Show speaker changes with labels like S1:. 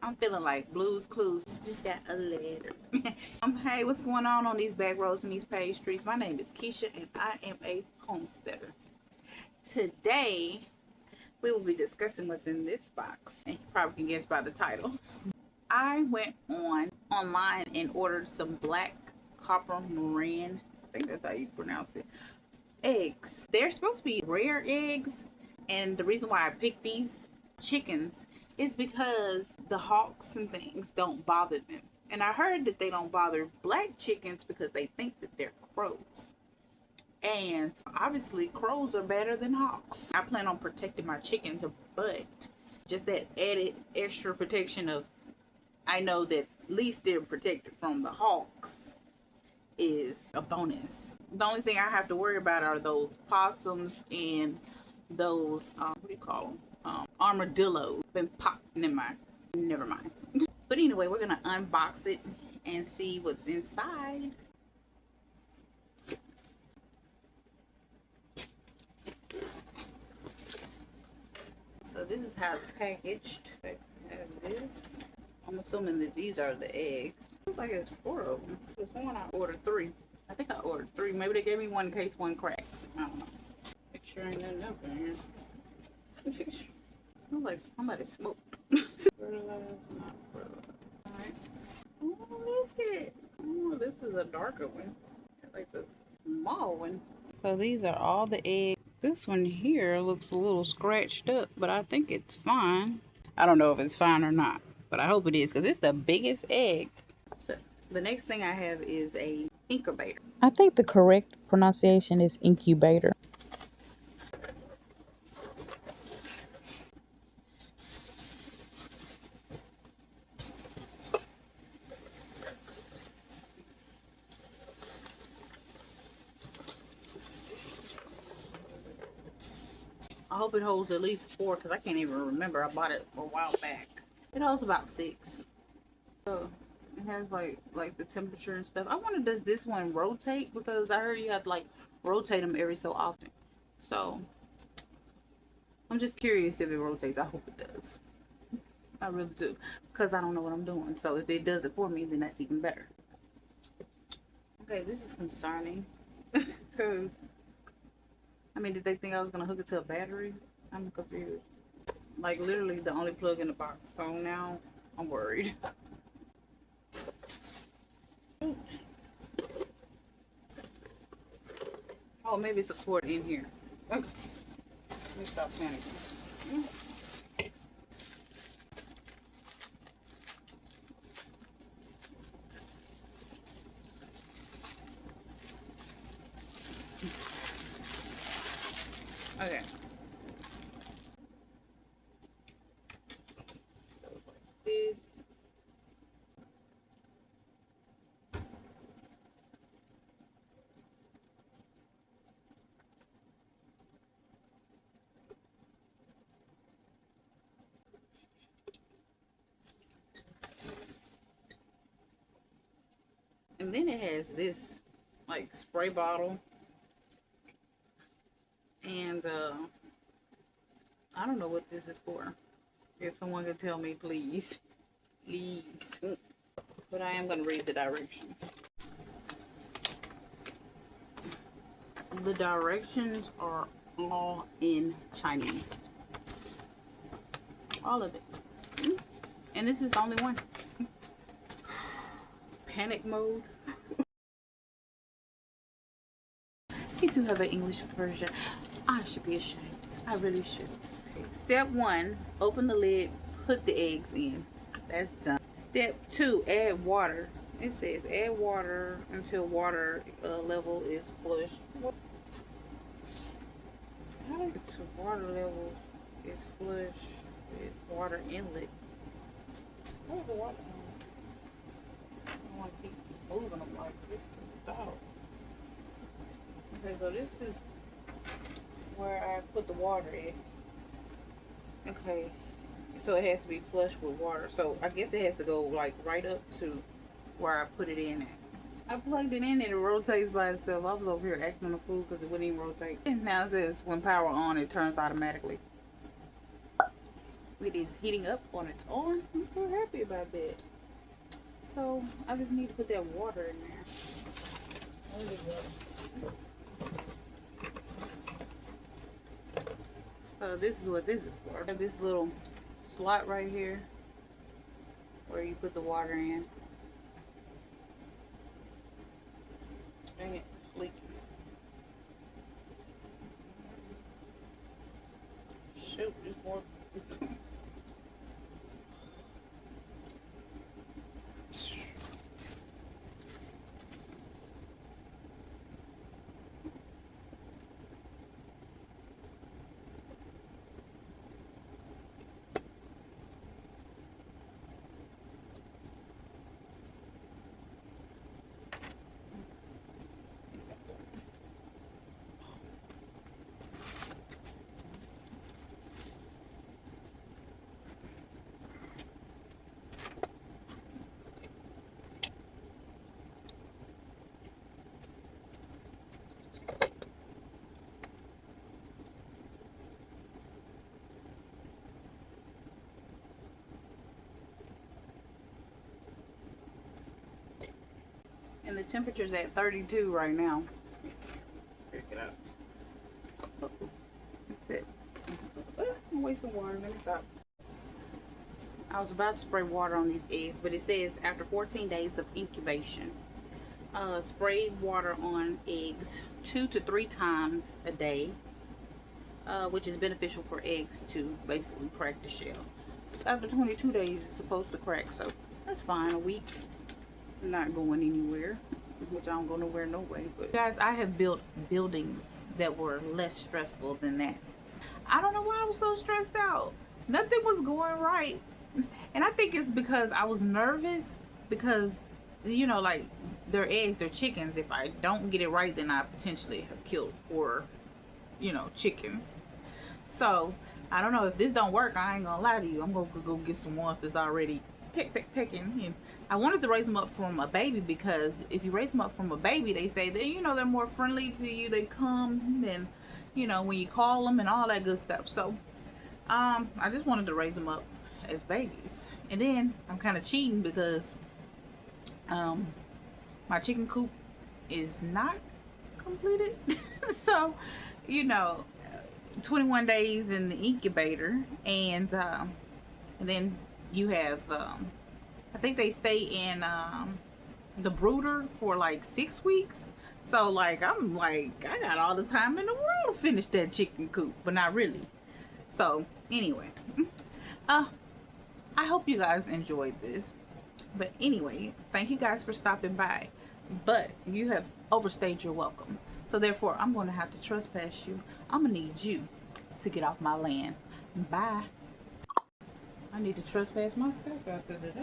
S1: I'm feeling like Blue's Clues. Just got a letter. Hey, what's going on these back roads and these page streets? My name is Keisha and I am a homesteader. Today, we will be discussing what's in this box. And you probably can guess by the title. I went online and ordered some Black Copper Maran. I think that's how you pronounce it. Eggs. They're supposed to be rare eggs. And the reason why I picked these chickens is because the hawks and things don't bother them. And I heard that they don't bother black chickens because they think that they're crows. And obviously crows are better than hawks. I plan on protecting my chickens, but just that added extra protection of, I know that at least they're protected from the hawks, is a bonus. The only thing I have to worry about are those possums and those, what do you call them? Armadillos. Been popped. Never mind. But anyway, we're gonna unbox it and see what's inside. So this is how it's packaged. I have this. I'm assuming that these are the eggs. Looks like it's 4 of them. There's one I ordered 3. I think I ordered 3. Maybe they gave me one in case one cracks. I don't know. Make sure ain't nothing up in here. Smells like somebody smoked. Fertilized, not fertilized. Alright. Oh, look it. Oh, this is a darker one. Like the small one. So these are all the eggs. This one here looks a little scratched up, but I think it's fine. I don't know if it's fine or not, but I hope it is because it's the biggest egg. So the next thing I have is a incubator.
S2: I think the correct pronunciation is incubator.
S1: I hope it holds at least 4 because I can't even remember. I bought it a while back. It holds about 6. So it has like the temperature and stuff. I wonder, does this one rotate? Because I heard you have to like rotate them every so often. So I'm just curious if it rotates. I hope it does. I really do. Because I don't know what I'm doing. So if it does it for me, then that's even better. Okay, this is concerning. Because I mean, did they think I was going to hook it to a battery? I'm confused. Like, literally the only plug in the box. So now I'm worried. Oh, maybe it's a cord in here. Okay. Let me stop panicking. Okay. This. And then it has this like spray bottle. And I don't know what this is for. If someone could tell me, please. Please. But I am going to read the directions. The directions are all in Chinese. All of it. And this is the only one. Panic mode. You do have an English version. I should be ashamed. I really should. Okay. Step 1, open the lid, put the eggs in. That's done. Step 2, add water. It says add water until water level is flush. How is the water level is flush with water inlet? Where's the water inlet? I don't want to keep moving them like this to the dog. Okay, so this is where I put the water in. Okay, so it has to be flush with water. So I guess it has to go like right up to where I put it in at. I plugged it in and it rotates by itself. I was over here acting a fool because it wouldn't even rotate. And now it says when power on, it turns automatically. It is heating up on its own. I'm so happy about that. So I just need to put that water in there. So this is what this is for. I have this little slot right here where you put the water in. Dang it, leaking. Shoot, there's more. And the temperature's at 32 right now. Pick it up. That's it. I'm wasting water. Let me stop. I was about to spray water on these eggs, but it says after 14 days of incubation, spray water on eggs 2 to 3 times a day, which is beneficial for eggs to basically crack the shell. After 22 days, it's supposed to crack, so that's fine. A week. Not going anywhere, which I don't go nowhere no way. But guys, I have built buildings that were less stressful than that. I don't know why I was so stressed out. Nothing was going right, and I think it's because I was nervous because, you know, like their eggs, their chickens. If I don't get it right, then I potentially have killed 4, you know, chickens. So I don't know, if this don't work, I ain't gonna lie to you. I'm gonna go get some ones that's already pecking. And I wanted to raise them up from a baby, because if you raise them up from a baby, they say that, you know, they're more friendly to you. They come and, you know, when you call them and all that good stuff. So I just wanted to raise them up as babies. And then I'm kind of cheating because my chicken coop is not completed. So, you know, 21 days in the incubator, and then you have I think they stay in the brooder for like 6 weeks. So like I'm like, I got all the time in the world to finish that chicken coop, but not really. So anyway, I hope you guys enjoyed this. But anyway, thank you guys for stopping by. But you have overstayed your welcome. So therefore, I'm going to have to trespass you. I'm going to need you to get off my land. Bye. I need to trespass myself after today.